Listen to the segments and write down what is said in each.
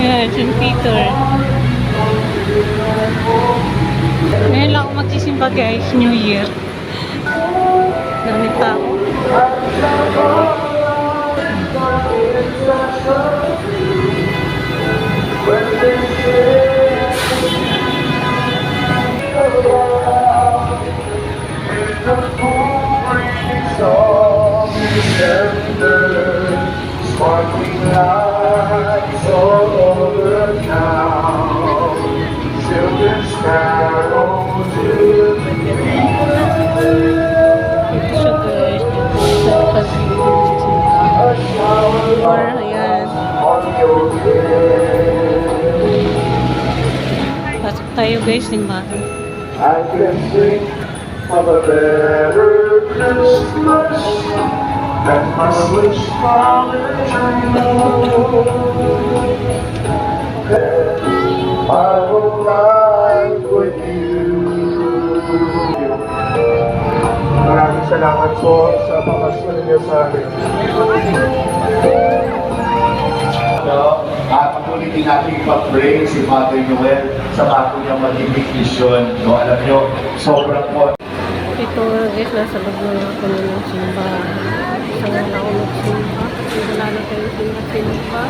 Ayan, St. Peter. Ngayon lang ako magsisimba guys, New Year. Dami tao. Sparkling lights all over town, children's carols to the Ito siya guys, dito sa Pagsimba. Or ayan. Pasok tayo guys, simbahan. I can sing of a better Christmas and my wish for I will ride with you. Maraming salamat po sa pagkasunod niyo sa amin. Patuloy din natin ipag-pray si Father Noel sa bago niyang magiging mission. No, alam niyo, sobrang po. Ito guys, nasa loob na ako ng simbahan. Saan na ako magsimba? Kasi wala na tayong simba.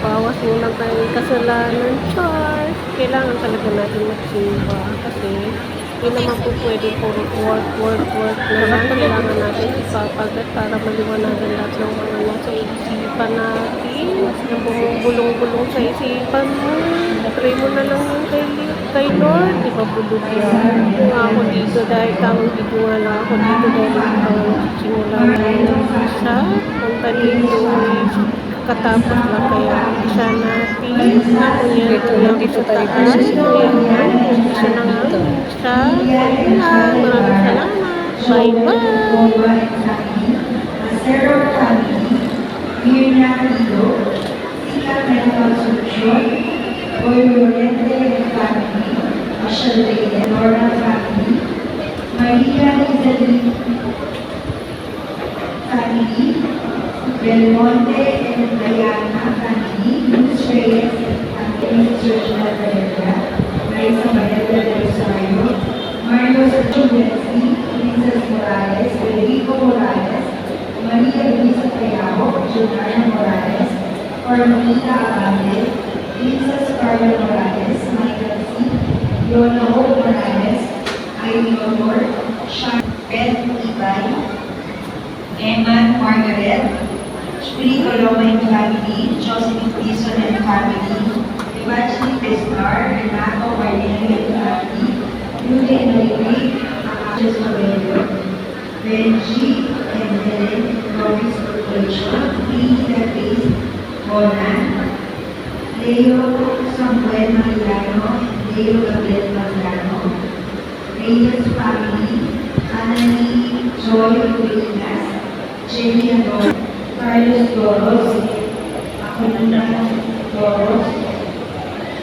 Bawas muna tayong kasalanan. Charles! Kailangan talaga natin magsimba. Kasi hindi naman po pwede puro work na lang. Kailangan natin ipapagat para maliwanagan lahat ng mga nasa isipan natin. Yung bumubulong-bulong sa isipan mo. Pray mo na lang yung kay Lord. Di ba bulog yan? Kung ako dito dahil tamang dito nga lang ako dito dahil simula na siya. Ang talino is katapos lang kaya isa natin. Ako yan. Ito lang dito tayo. Isa na nga. Siya. Maraming salamat. Bye-bye. Here Navido, Tika Medical Solution, Boy Oriente Family, Ashalde, Laura Family, Maria Isabel Family, Belmonte and Diana Family, Luz Reyes and Mrs. Regina Valera, Raisa Valera de Rosario, Mario Sachulensi, Princess Morales, Federico Morales, Maria Luisa Callao, Juliana Morales, Carmelita Abande, Princess Carla Morales, Michael C., Yona Hope Morales, Irene Honor, Sean Beth Ibay, Emma Margaret, Spirito Roman Family, Josephine Dizon and Family, Evangeline Pescar, Renato Marlene and Family, Julie Enrique, Just Aurelio, Benji and Helen Norris Corporation, Lisa Grace Bonan, Leo Samuel Mariano, Leo Gabriel Mariano, Reyes Family, Anani Joy Williams, Jenny Ador, Carlos Doros, Akunana Doros,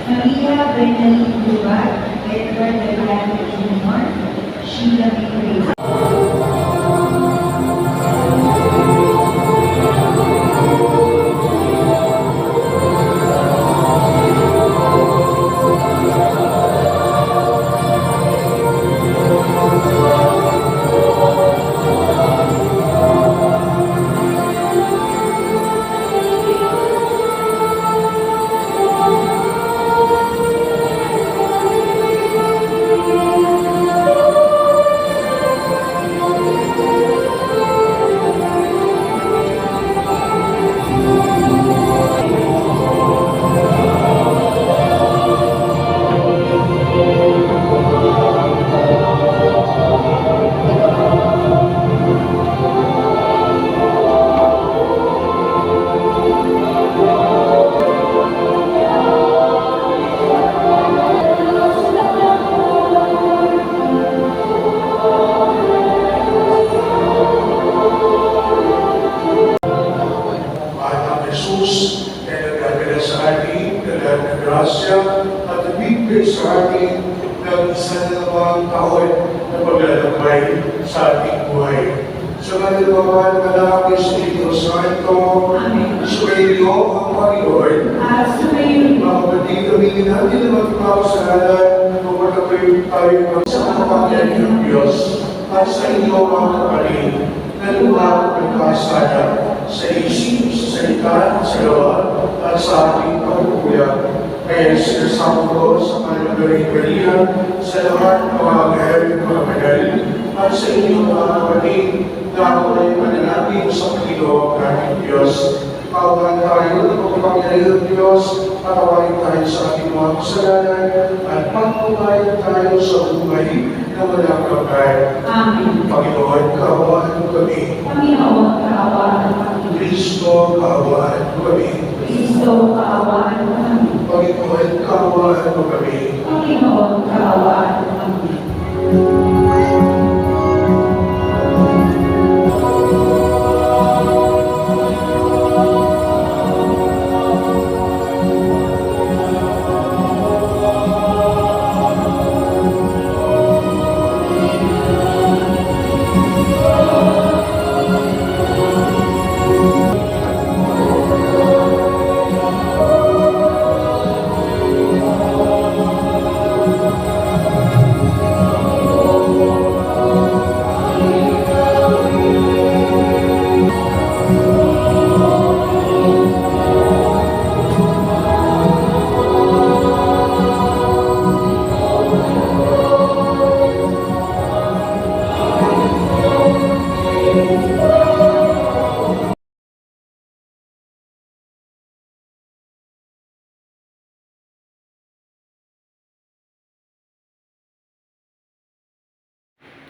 Maria Bernalyn Dubat, Edward Delano Jr., Sheila Miguel. grasya at ibigay sa atin ng isa na namang taon na paglalakbay sa ating buhay. Sa ngalan ng Ama ng Anak ng Espiritu Santo, sumayo ang Panginoon, aminin natin ang mga kasalanan kung magkakaroon tayo sa kapangyarihan ng Diyos at sa inyo mga kapatid na lumang nagkasala sa isip, sa salita, sa gawa, at sa ating pagkukuya. Kaya sinasama ko sa panagaling-galingan sa lahat ng mga gahal ng mga madali at sa inyo mga kapatid na ako ay manalangin sa Panginoon nating Diyos. Kawan tayo ng pagpapangyarihan ng Diyos, patawain tayo sa ating mga kasalanan at pagpumayan tayo sa buhay na walang kapay. Amen. Panginoon, kaawaan mo kami. Panginoon, kaawaan mo kami. Kristo, kaawaan mo kami. Kristo, kaawaan mo kami. Panginoon, kaawaan mo kami. Panginoon, kaawaan mo kami.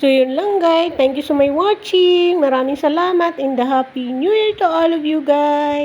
So yun lang guys. Thank you so much watching. Maraming salamat and the Happy New Year to all of you guys.